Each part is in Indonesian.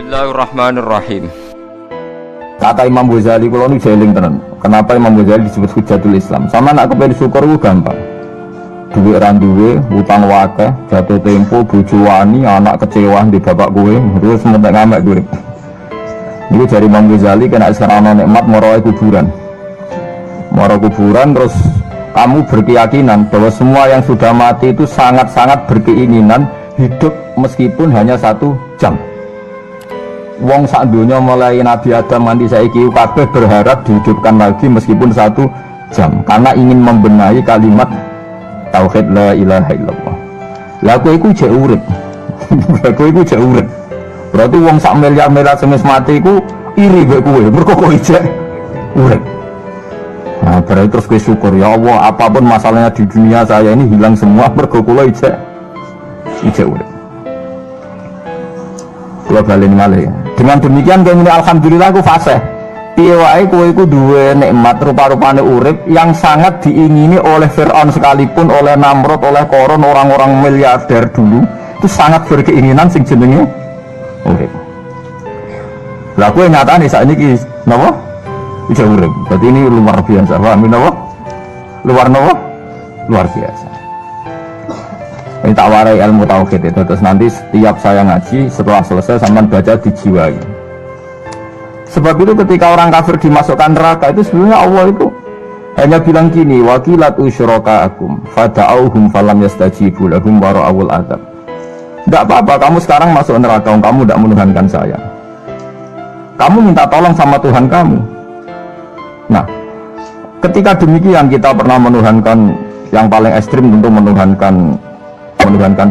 Bismillahirrahmanirrahim. Kata Imam Ghazali, kalau ini jeling tenan. Kenapa Imam Ghazali disebut Hujatul Islam? Sama nak kepen syukur itu gampang. Duit randuwe, hutang wakeh, jatuh tempo, bojo wani, anak kecewa di bapak gue, terus mentek ngamek gue. Ini dari Imam Ghazali kena sekarang nikmat moroe kuburan. Moro kuburan terus kamu berkeyakinan bahwa semua yang sudah mati itu sangat-sangat berkeinginan hidup meskipun hanya 1 jam. Wong sak donya mulai Nabi Adam nganti saiki kabeh berharap dihidupkan lagi meskipun 1 jam karena ingin membenahi kalimat tauhid la ilaha illallah. Lah kowe iku jek urip. Kowe iku jek urip. Berarti wong sak miliar-miliar semis mati iku iri mbek kowe. Mergo kowe jek urip. Nah, berarti terus kowe syukur ya Allah, apapun masalahnya di dunia saya ini hilang semua mergo kula jek urip. Kula balen malih. Dengan demikian kowe muni alhamdulillah aku fasih. Piye wae kowe iku duwe nikmat rupa-rupane urip yang sangat diingini oleh Firaun sekalipun, oleh Namrud, oleh Qarun, orang-orang miliarder dulu. Itu sangat berkeinginan sing jenenge urip. Lah kowe nyatane sakniki napa? Bisa urip. Berarti ini luar biasa. Paham napa? Luar biasa. Ini tak warai ilmu tauhid itu. Terus nanti setiap saya ngaji setelah selesai sampai baca dijiwai. Sebab itu ketika orang kafir dimasukkan neraka itu sebenarnya Allah itu hanya bilang gini, wakilat usyrakaakum fada'auhum falam yastajibu lahum wa ra'awul adzab. Tidak apa-apa kamu sekarang masuk neraka, kamu tidak menuhankan saya. Kamu minta tolong sama Tuhan kamu. Nah, ketika demikian kita pernah menuhankan yang paling ekstrim tentu menuhankan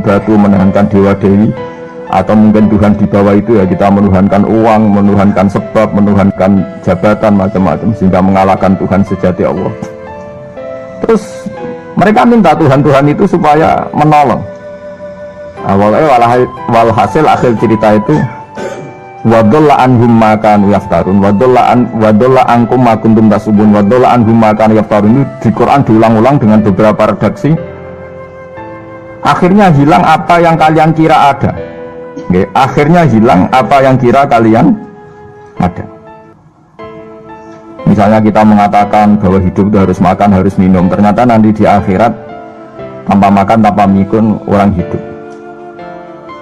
batu, menuhankan dewa dewi, atau mungkin Tuhan di bawah itu ya kita menuhankan uang, menuhankan sebab, menuhankan jabatan macam-macam sehingga mengalahkan Tuhan sejati Allah. Terus mereka minta Tuhan-Tuhan itu supaya menolong. Walhasil akhir cerita itu wadolla anhum ma kanu yaftarun, wadolla ankum ma kuntum tasubun, wadolla anhum ma kanu yaftarun. Ini di Quran diulang-ulang dengan beberapa redaksi. Akhirnya hilang apa yang kalian kira ada. Oke, akhirnya hilang apa yang kira kalian ada. Misalnya kita mengatakan bahwa hidup itu harus makan, harus minum. Ternyata nanti di akhirat tanpa makan, tanpa minum orang hidup.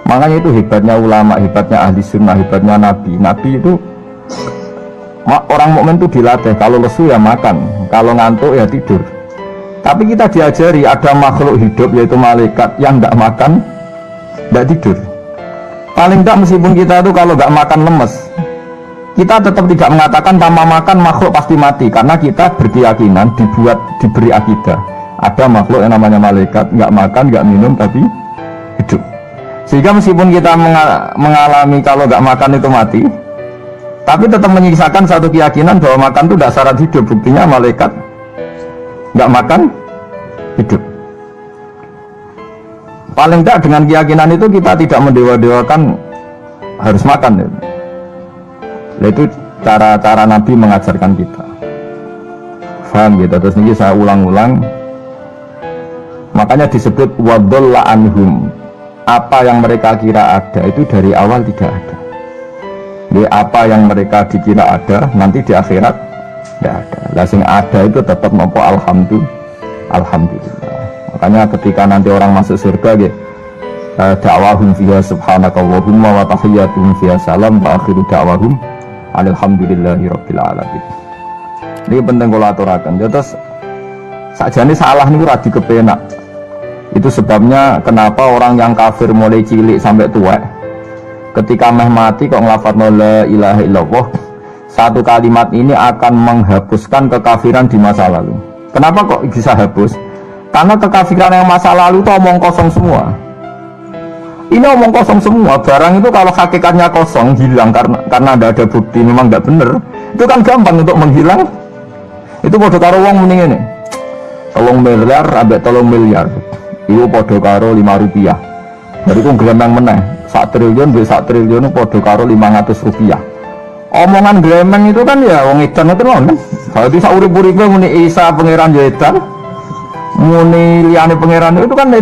Makanya itu hebatnya ulama, hebatnya ahli sunnah, hebatnya nabi. Nabi itu orang mukmin itu dilatih. Kalau lesu ya makan, kalau ngantuk ya tidur. Tapi kita diajari ada makhluk hidup yaitu malaikat yang tidak makan, tidak tidur. Paling tidak meskipun kita itu kalau nggak makan lemes, kita tetap tidak mengatakan tanpa makan makhluk pasti mati, karena kita berkeyakinan diberi akidah. Ada makhluk yang namanya malaikat, nggak makan, nggak minum tapi hidup. Sehingga meskipun kita mengalami kalau nggak makan itu mati, tapi tetap menyisakan satu keyakinan bahwa makan itu tidak syarat hidup. Buktinya malaikat nggak makan hidup. Paling tidak dengan keyakinan itu kita tidak mendewa-dewakan harus makan. Itu cara Nabi mengajarkan kita. Faham gitu. Terus ini saya ulang-ulang. Makanya disebut wadolla anhum. Apa yang mereka kira ada itu dari awal tidak ada. Jadi apa yang mereka dikira ada nanti di akhirat tidak ada. Lah sing ada itu tetap mampu alhamdulillah. Makanya ketika nanti orang masuk surga gitu, da'wahum fiha subhanakallahumma wa tahiyyatuhum fiha salam wa akhiru da'wahum alhamdulillahi rabbil alamin. Ini penting kalau aturakan. Terus sakjane salah niku ra dikepenak. Itu sebabnya kenapa orang yang kafir mulai cilik sampai tua ketika meh mati kok nglafadzna la ilaha illallah, satu kalimat ini akan menghapuskan kekafiran di masa lalu. Kenapa kok bisa hapus? Karena kekafiran yang masa lalu itu omong kosong semua. Ini omong kosong semua. Barang itu kalau hakikatnya kosong, hilang karena tidak ada bukti, memang tidak benar. Itu kan gampang untuk menghilang. Itu podo karo wong mending ini 3 miliar ambek 3 miliar. Itu podo karo 5 rupiah. Dari itu gelembang meneh 1 triliun be 1 triliun podo karo 500 rupiah. Omongan glemeng itu kan ya wong edan itu kan. Kalau bisa urip-uripe muni Isa pangeran ya edan. Muni liyane pangeran itu kan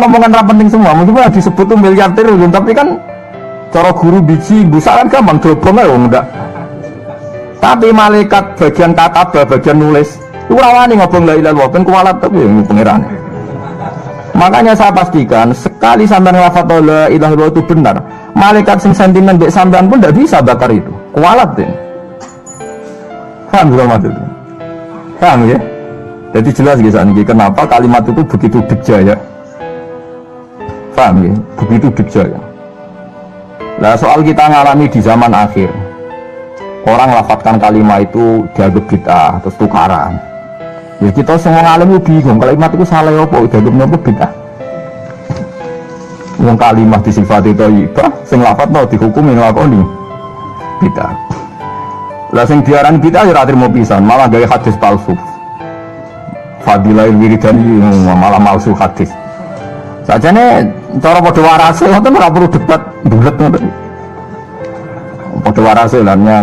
omongan ra penting semua. Mungkin disebut tuh miliar triliun tapi kan Cara guru biji busa kan gampang dobong ae wong ndak. Tapi malaikat bagian katabah, bagian nulis, ora wani ngobong la ilaha illallah ben kuwalat tapi pangeran. Makanya saya pastikan sekali sampean nglafadz la ilaha illallah itu benar, malaikat sing sentimen mbek sampean pun ndak bisa bakar itu. Kuwalat deh. Paham maksudnya? Paham ya? Jadi jelas gitu ini kenapa kalimat itu begitu dikjaya. Paham ya? Begitu dikjaya. Nah soal kita ngalami di zaman akhir, orang lafadzkan kalimat itu dianggap bid'ah terus tukaran. Ya kita semua ngalim bingung kalimat itu salah apa dianggap bid'ah. Wong kalimat disifati thayyibah, sing lafadzno dihukumi nglakoni bid'ah. Lah sing diarani bid'ah ya ora trimo pisan, malah gawe hadis palsu. Fadilah wiridani malah palsu hadis. Sajane cara padha warase ngoten ora perlu debat bulet ngoten. Padha warase lannya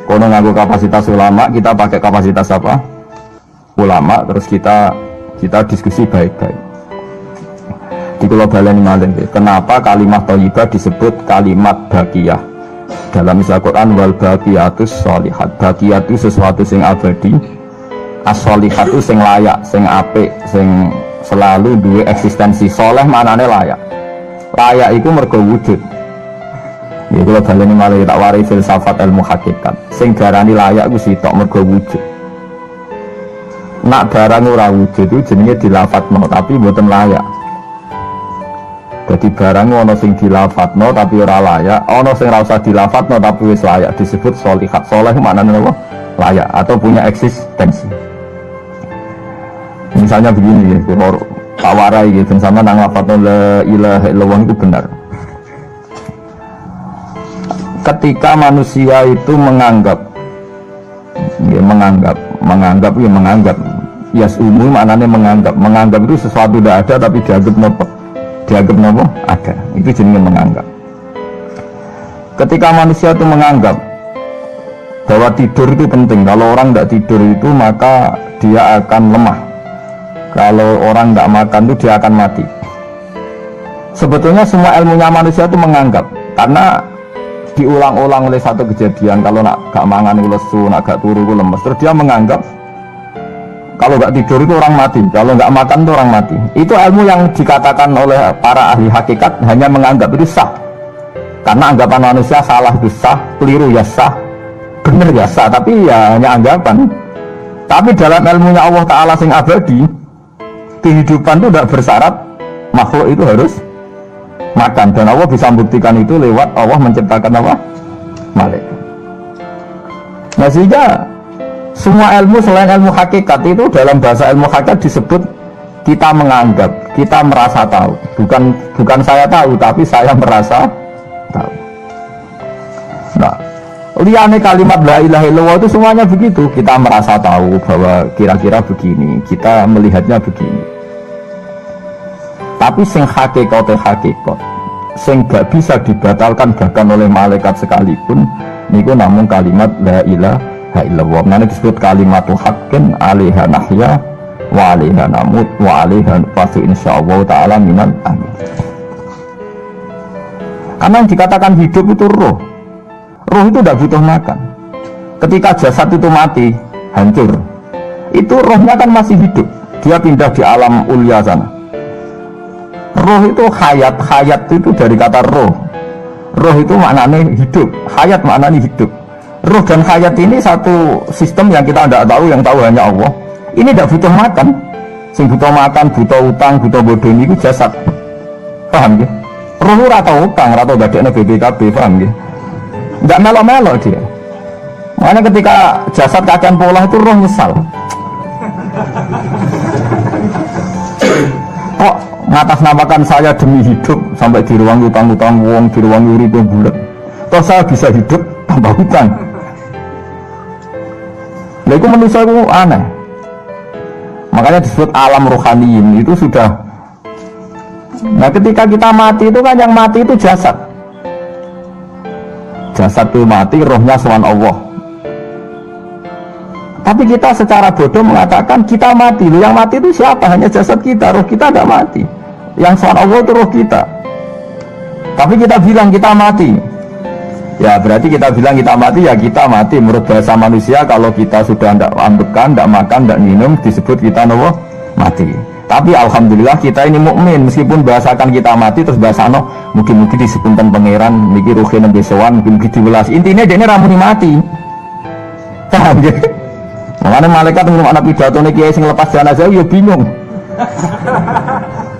kono nganggo kapasitas ulama, kita pakai kapasitas apa? Ulama, terus kita diskusi baik-baik. Di kula baleni malih, kenapa kalimat thayyibah disebut kalimat baqiyah? Dalam Al Quran wal baqiyatus sholihat. Baqiyah itu sesuatu sing abadi. As-sholihat itu sing layak, sing apik, sing selalu duwe eksistensi. Soleh maknane layak. Layak itu mergo wujud. Ya kula baleni malih tak wari filsafat ilmu hakikat. Sing darani layak ku sitok mergo wujud. Nak barang ora wujud itu jenenge dilafadzno tapi mboten layak. Jadi barang ana sing dilafadzno tapi ora layak, ana sing ora usah dilafadzno tapi wis layak disebut sholihat. Saleh maknane apa? Layak atau punya eksistensi. Misalnya begini ya, kalau tak warai gitu, sama nang lafadzno la ilaha illallah itu benar. Ketika manusia itu menganggap umum maknanya menganggap itu sesuatu tidak ada tapi dianggap nopo ada, itu jenisnya menganggap. Ketika manusia itu menganggap bahwa tidur itu penting, kalau orang tidak tidur itu maka dia akan lemah, kalau orang tidak makan itu dia akan mati. Sebetulnya semua ilmunya manusia itu menganggap, karena diulang-ulang oleh satu kejadian, kalau nak gak mangan itu lesu, nak gak turu itu lemes, terus dia menganggap kalau gak tidur itu orang mati, kalau gak makan itu orang mati. Itu ilmu yang dikatakan oleh para ahli hakikat hanya menganggap itu sah, karena anggapan manusia salah itu sah, keliru ya sah, benar ya sah, tapi ya hanya anggapan. Tapi dalam ilmunya Allah Ta'ala sing abadi, kehidupan itu tidak bersyarat makhluk itu harus makan, dan Allah bisa membuktikan itu lewat Allah menciptakan apa? Malaikat. Nah sehingga semua ilmu selain ilmu hakikat itu dalam bahasa ilmu hakikat disebut kita menganggap, kita merasa tahu. Bukan saya tahu, tapi saya merasa tahu. Nah, liane kalimat la ilaha illallah itu semuanya begitu. Kita merasa tahu bahwa kira-kira begini, kita melihatnya begini. Tapi sing hakikat, sing gak bisa dibatalkan bahkan oleh malaikat sekalipun, niku namun kalimat la ilaha illallah. Nanti disebut kalimatul haqqin alaiha nahya wa alaiha namut wa alaiha nufasu insyaallah ta'ala minal amin. Karena yang dikatakan hidup itu roh itu tidak butuh makan. Ketika jasad itu mati, hancur, itu rohnya kan masih hidup, dia pindah di alam ulya sana. Roh itu hayat itu dari kata roh itu maknanya hidup, hayat maknanya hidup. Roh dan hayat ini satu sistem yang kita tidak tahu, yang tahu hanya Allah. Ini tidak butuh makan. Sing butuh makan, butuh utang, butuh bodoh ini jasad. Paham ya? Roh ora tau utang, ora tau dadekne BPKB, paham ya? Enggak melo-melo dia. Makanya ketika jasad kakean pola itu roh nyesal. Kok ngatasnamakan saya demi hidup sampai di ruang utang-utang wong, di ruang urip bulat. Toh saya bisa hidup tanpa hutang. Nah itu manusia itu aneh. Makanya disebut alam rohaniyin itu sudah. Nah ketika kita mati itu kan yang mati itu jasad. Jasad itu mati, rohnya sowan Allah. Tapi kita secara bodoh mengatakan kita mati. Yang mati itu siapa? Hanya jasad kita, roh kita tidak mati. Yang sowan Allah itu roh kita. Tapi kita bilang kita mati. Ya berarti kita bilang kita mati, ya kita mati. Menurut bahasa manusia, kalau kita sudah tidak ambekan, tidak makan, tidak minum, disebut kita nopo mati. Tapi alhamdulillah kita ini mukmin, meskipun bahasakan kita mati terus bahasa no mungkin-mungkin disebutkan pangeran, mungkin ruhi nembe sowan, mungkin diwelas. Intinya dia ini ramuni mati. Paham ya? Makanya malaikat ngomong anak pidato nih kiai sing lepas jenazah ya bingung.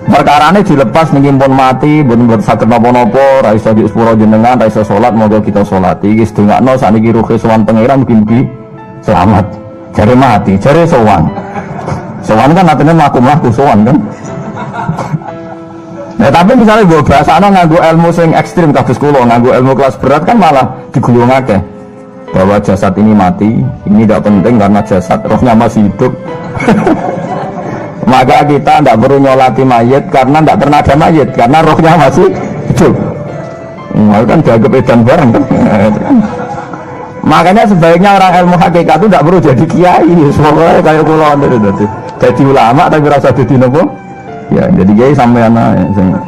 Perkarane dilepas ning pun mati, ben saged napa-napa, ra iso dik sepuro jenengan, ra iso salat, monggo kita salat. Iki sedongakno sakniki ruhi sowan pangeran mugi-mugi selamat. Jare mati, jare sowan. Sowan kan artinya mlaku-mlaku sowan kan. Nah, tapi misalnya gue bahasana nganggo ilmu sing ekstrim kados kula, nganggo ilmu kelas berat kan malah digulung akeh. Bahwa jasad ini mati, ini tidak penting karena jasad rohnya masih hidup. Maka kita tidak perlu nyolati mayit karena tidak pernah ada mayit karena rohnya masih hidup. Kan dianggap edan bareng kan. Makanya sebaiknya orang ilmu hakikat itu tidak perlu jadi kiai, semuanya kayak kula itu. Jadi ulama tapi rasa jadi nopo. Ya jadi kiai sampai anak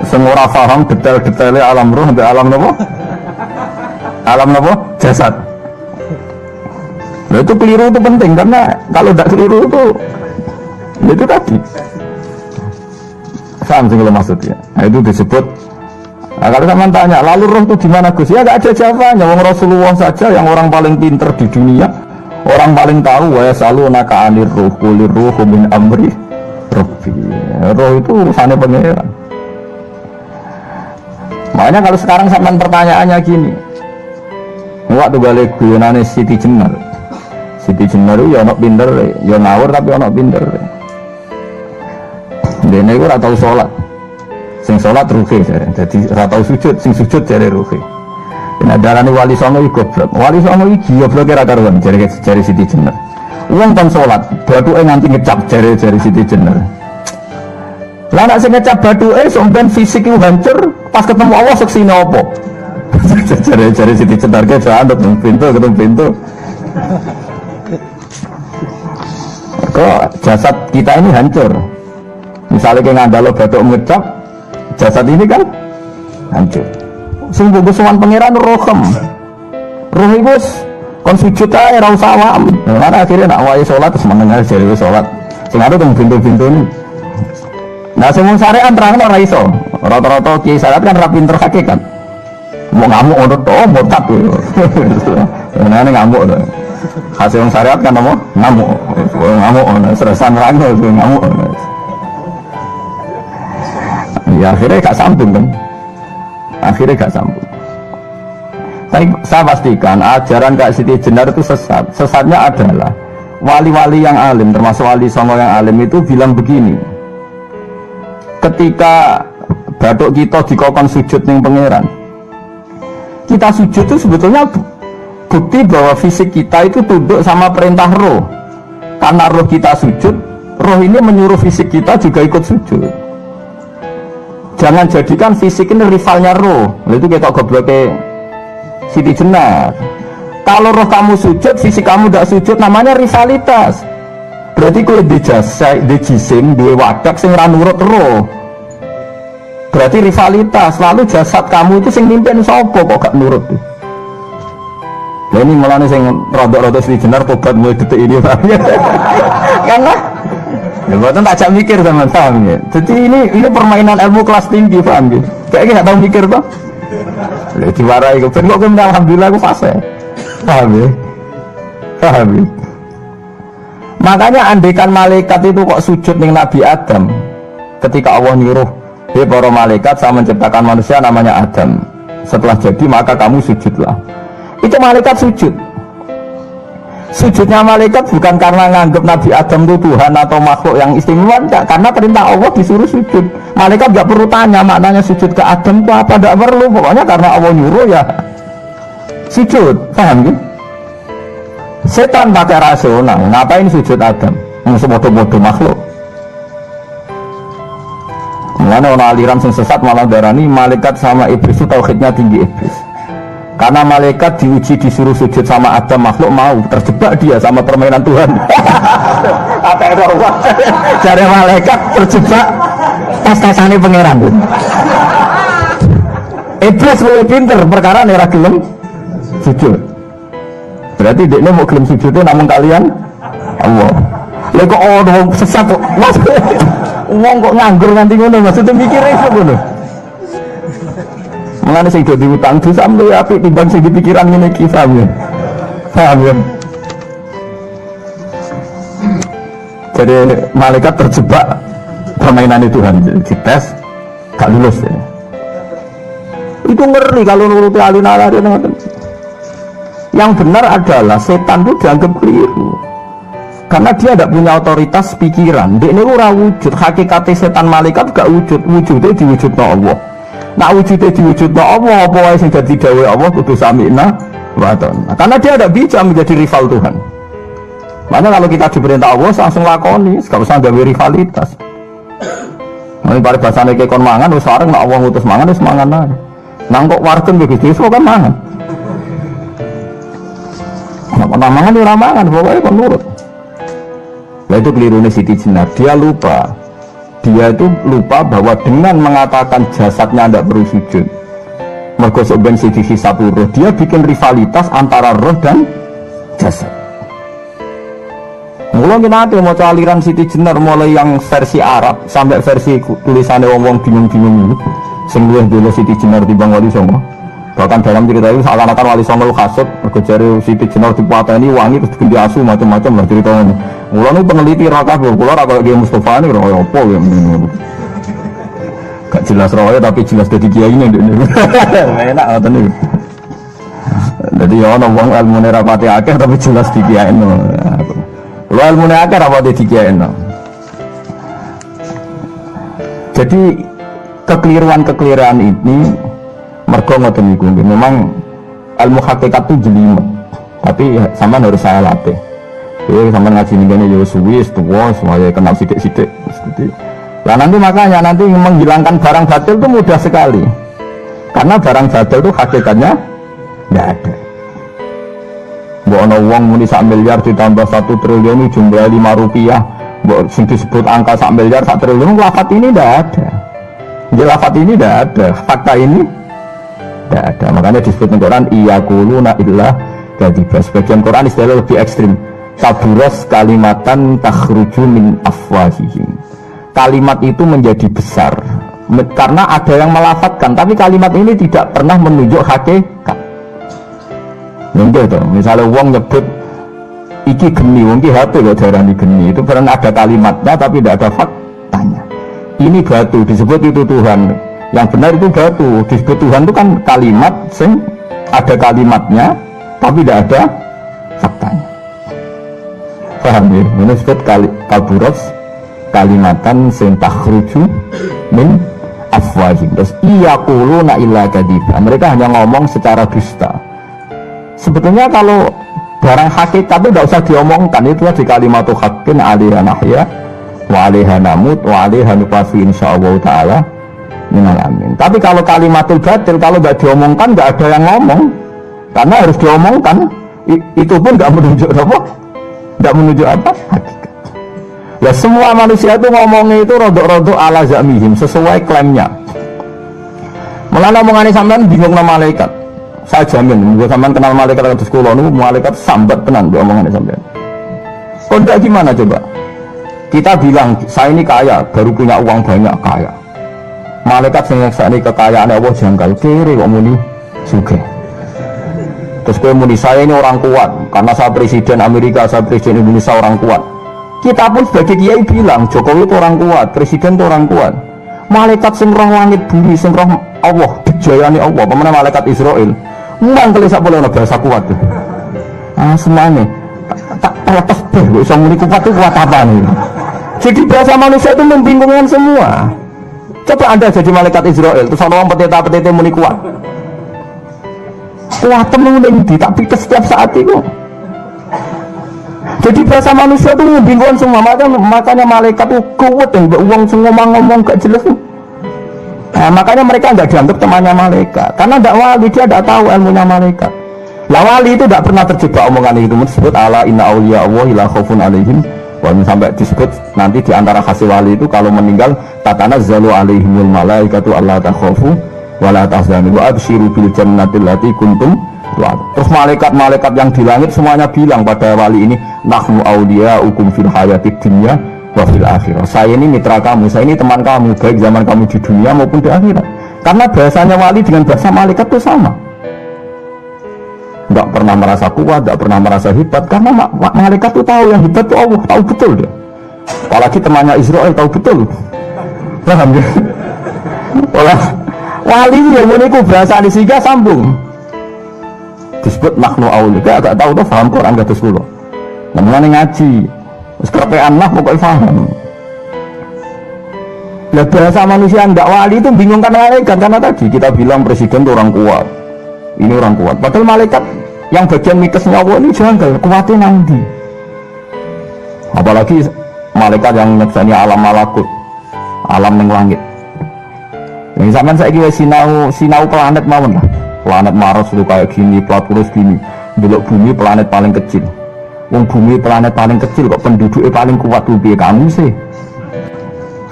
semua paham detail-detailnya alam roh sampai alam nopo. Alam nopo jasad. Nah, itu keliru itu penting karena kalau tidak keliru itu tadi. Paham sih kalau maksudnya. Nah, itu disebut. Nah, kalau sama tanya, lalu roh itu di mana Gus? Ya nggak ada jawabannya. Wong Rasulullah saja yang orang paling pinter di dunia, orang paling tahu wa yasalunaka 'anir ruh qulir ruhu min amri rabbi. Roh itu urusannya pangeran. Makanya kalau sekarang sampean pertanyaannya gini. Waktu balik guyonane Siti Jenar. Siti Jenar itu ya ono pinter, ya ngawur tapi ono pinter. Dene iku ora tau salat. Sing salat ruhi jare. Dadi ora tau sujud, sing sujud jare ruhi. Nek darane wali songo iku goblok. Wali songo iki gobloke ra karuan jare Siti Jenar. Wong kon salat, bathuke nganti ngecap jare Siti Jenar. Lah nek sing ngecap bathuke sampean fisik iku hancur, pas ketemu Allah seksine apa? Jare Siti Jenar ke jandut ketemu pintu. Kok jasad kita ini hancur. Misalnya kayak ngandalo batuk ngecap, jasad ini kan hancur. Sungguh kesuwan pangeran rohem, roh itu kon sujud aja ra usah awam. Karena akhirnya nak wae sholat terus mendengar jari sholat. Sing ada teng pintu-pintu ini. Nah semua syariat terang ora iso. Rata-rata kiai syariat kan ra pinter hakikat. Mau ngamuk ono to botak yo. Nah ngamuk to. Hasil syariat kan apa? Ngamuk. Ngamuk ono seresan rango ngamuk. Ya akhirnya gak sambung kan. Akhirnya gak sambung. Saya pastikan ajaran Kak Siti Jenar itu sesat. Sesatnya adalah wali-wali yang alim, termasuk wali songo yang alim itu bilang begini. Ketika batuk kita dikokon sujud ning pangeran, kita sujud itu sebetulnya bukti bahwa fisik kita itu tunduk sama perintah roh. Karena roh kita sujud, roh ini menyuruh fisik kita juga ikut sujud. Jangan jadikan fisik ini rivalnya roh. Itu kita gobloknya Siti Jenar. Kalau roh kamu sujud, fisik kamu tidak sujud, namanya rivalitas. Berarti kalau di jasa, di jisim, di wadak sing ra nurut roh. Berarti rivalitas. Lalu jasad kamu itu sing mimpin sapa kok gak nurut. Nah ini mulanya sing rodok-rodok Siti Jenar tobat mulai detik ini karena ya buatan tak ajak mikir sama paham ya. Jadi ini permainan ilmu kelas tinggi paham ya. Kayaknya gak tahu mikir toh. Lalu diwarai kok ben kok alhamdulillah aku fase. Paham ya. Paham ya. Makanya andekan malaikat itu kok sujud ning Nabi Adam ketika Allah nyuruh, "Hei para malaikat, saya menciptakan manusia namanya Adam. Setelah jadi maka kamu sujudlah." Itu malaikat sujud. Sujudnya malaikat bukan karena nganggap Nabi Adam itu Tuhan atau makhluk yang istimewa, enggak, karena perintah Allah disuruh sujud. Malaikat enggak perlu tanya maknanya sujud ke Adam itu apa, enggak perlu, pokoknya karena Allah nyuruh ya sujud. Paham gitu? Setan pakai rasional, ngapain sujud Adam? Sebodoh-bodoh makhluk. Mulanya orang aliran yang sesat malah darani malaikat sama iblis itu tauhidnya tinggi iblis. Karena malaikat diuji disuruh sujud sama Adam, makhluk mau, terjebak dia sama permainan Tuhan. Apa itu? Cari malaikat terjebak tes-tesannya pangeran. iblis luwih pinter perkara ora gelem sujud. Berarti dekne mau gelem sujudnya namun kalian Allah. Lha kok ono sesat kok. Wong kok nganggur nganti ngono maksudnya mikire iso ngono. Mulane sing do diutang dosa luwih apik timbang sing dipikiran ngene iki paham ya. Paham ya. Jadi malaikat terjebak permainan Tuhan, dites gak lulus ya. Itu ngeri kalau nuruti alun-alun. Yang benar adalah setan itu dianggap keliru karena dia tidak punya otoritas pikiran. Dia ini ora wujud, hakikatnya setan malaikat gak wujud, wujudnya diwujudnya Allah. Nah wujudnya diwujudnya Allah, apa yang jadi dawai Allah kudu sami'na wa ata'na. Karena dia tidak bisa menjadi rival Tuhan. Makanya kalau kita diperintah Allah langsung lakoni, gak usah gawe rivalitas. Ini pada bahasanya kayak kon mangan, wis sareng nak Allah ngutus mangan, wis mangan aja. Nang kok warken begitu, so kan mangan. Nak mangan ora mangan, pokoknya kon nurut. Nah itu kelirunya Siti Jenar, dia itu lupa bahwa dengan mengatakan jasadnya tidak perlu sujud, mergo sebenarnya Siti hisab roh, dia bikin rivalitas antara roh dan jasad. Mulai nanti mau aliran Siti Jenar mulai yang versi Arab sampai versi tulisannya wong bingung-bingung itu, sing luwih dulu Siti Jenar timbang Wali Songo. Bahkan dalam cerita itu seakan-akan Wali Songo kasut berkejar Siti Jenar dipateni wangi terus ganti asu macam-macam lah ceritanya. Mulai itu peneliti rakah kula ra kaya Mustafa ini roh apa ya menurut. Gak jelas rohnya tapi jelas dari kiai ini ndek. Enak ngoten niku. Jadi ya ono wong ilmune ra pati akeh tapi jelas di kiai no. Lu ilmune akeh ra pati di kiai no. Jadi kekeliruan ini mergo ngoten niku memang ilmu hakikat itu jelimet. Tapi sampean harus saya latih. Jadi sampean ngaji ngene yo suwi tuwa semuanya kenal sithik-sithik seperti. Lah nanti makanya nanti menghilangkan barang batil itu mudah sekali. Karena barang batil itu hakikatnya enggak ada. Mbok ana wong muni 1 miliar ditambah 1 triliun jumlah 5 rupiah, mbok sing disebut angka 1 miliar 1 triliun lafaz ini enggak ada. Jadi lafaz ini enggak ada, fakta ini enggak ada. Makanya disebut di Quran iyaquluna illa kadzib. Sebagian Quran istilah lebih ekstrim. Kaburas kalimatan takhruju min afwahihim. Kalimat itu menjadi besar karena ada yang melafatkan, tapi kalimat ini tidak pernah menunjuk hakikat. Mungkin tuh, misalnya uang nyebut iki geni, wong iki HP kok darani geni, itu pernah ada kalimatnya tapi tidak ada faktanya. Ini batu disebut itu Tuhan, yang benar itu batu disebut Tuhan itu kan kalimat sing ada kalimatnya tapi tidak ada faktanya. Paham ya? Ini disebut kaburas kalimatan sing takhruju min afwahim. Terus iyaquluna illa kadziba. Mereka hanya ngomong secara dusta. Sebetulnya kalau barang hakikat itu tidak usah diomongkan, itu di kalimatu haqqin 'alaiha nahya wa 'alaiha namut wa 'alaiha nuqasu insyaallah taala minal amin. Tapi kalau kalimatul batil kalau nggak diomongkan nggak ada yang ngomong. Karena harus diomongkan. Itu pun nggak menunjuk apa? Nggak menunjuk apa? Hakikat. Ya semua manusia itu ngomongnya itu rodok-rodok ala zamihim sesuai klaimnya. Malah omongannya sampean bingung nama malaikat. Saya jamin, buat sampean kenal malaikat atau sekolah itu malaikat sambat tenan buat omongannya sampean. Kok gimana coba? Kita bilang saya ini kaya, baru punya uang banyak kaya. Malaikat ini kekayaan Allah janggal kiri kok muni sugih. Terus gue muni saya ini orang kuat karena saya presiden Amerika, saya presiden Indonesia orang kuat. Kita pun sebagai kiai bilang Jokowi itu orang kuat, presiden itu orang kuat. Malaikat sing roh langit bumi, sing roh Allah, dijayani Allah, pemana malaikat Israel. Mangkel sak boleh bahasa kuat tuh. Ah semuanya tak terlepas deh, bisa muni kuat itu kuat apa nih? Jadi bahasa manusia itu membingungkan semua. Coba Anda jadi malaikat Israel, terus orang petita-petita muni kuat. Kuat temen di tapi setiap saat itu. Jadi bahasa manusia itu membingungkan semua, makanya malaikat itu kuat yang uang semua ngomong gak jelas. Nah, makanya mereka nggak dianggap temannya malaikat, karena tidak wali, dia tidak tahu ilmunya malaikat. Lah wali itu tidak pernah terjebak omongan itu. Disebut ala inna awliya Allahi la khaufun alaihim. Walaupun sampai disebut nanti di antara hasil wali itu kalau meninggal tatanazzalu alaihimul malaikatu alla takhafu wala tahzanu wa absyiru bil jannati allati kuntum tu'adun. Terus malaikat-malaikat yang di langit semuanya bilang pada wali ini, nahnu awliya'ukum fil hayatid dunya wa fil akhirah. Saya ini mitra kamu, saya ini teman kamu, baik zaman kamu di dunia maupun di akhirat. Karena bahasanya wali dengan bahasa malaikat itu sama. Enggak pernah merasa kuat, enggak pernah merasa hebat, karena malaikat itu tahu yang hebat itu Allah, tahu betul dia. Apalagi temannya Israel tahu betul. Paham ya? Wali yang meniku bahasa disiga sambung. Disebut nahnu awliya, agak tahu tuh paham Quran enggak terus kula. Namanya ngaji. Wis kerepean lah pokoknya paham. Lah bahasa manusia enggak wali itu bingung kan malaikat, karena tadi kita bilang presiden itu orang kuat. Ini orang kuat. Padahal malaikat yang bagian mikesnya Allah ini janggal, kuatnya nanti. Apalagi malaikat yang nyekseni alam malakut, alam yang langit. Yang zaman saya kira sinau planet mawon lah. Planet Mars itu kayak gini, Platurus gini. Belok bumi planet paling kecil. Wong bumi planet paling kecil kok penduduknya paling kuat lebih kamu sih.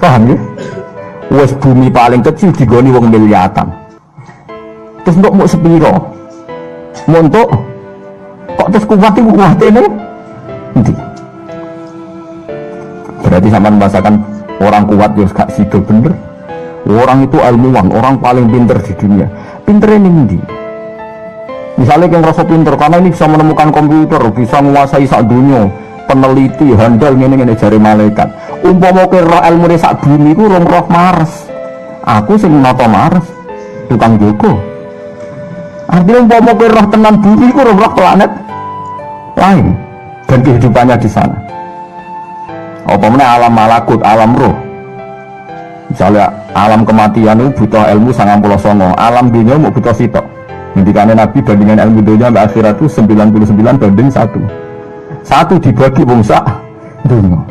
Paham ya? Wes bumi paling kecil digoni wong miliatan. Terus untuk mau sepiro? Mau untuk kok terus kuat ini? Nanti. Berarti sama membahasakan orang kuat ya gak sido bener. Orang itu ilmuwan, orang paling pinter di dunia. Pinternya ini. Misalnya yang rasa pinter karena ini bisa menemukan komputer, bisa menguasai sak dunia, peneliti, handal ngene jari malaikat. Umpama ke roh ilmu sak bumi ku roh Mars. Aku sing nata Mars, tukang Joko. Artinya umpama ke roh tenan bumi ku roh planet lain dan kehidupannya di sana. Umpamanya alam malakut, alam roh. Misalnya alam kematian itu butuh ilmu 99, alam dunia mau butuh sitok. Ngendikane Nabi bandingan ilmu dunia sampai akhirat itu 99 banding 1. 1 dibagi wong sak dunia.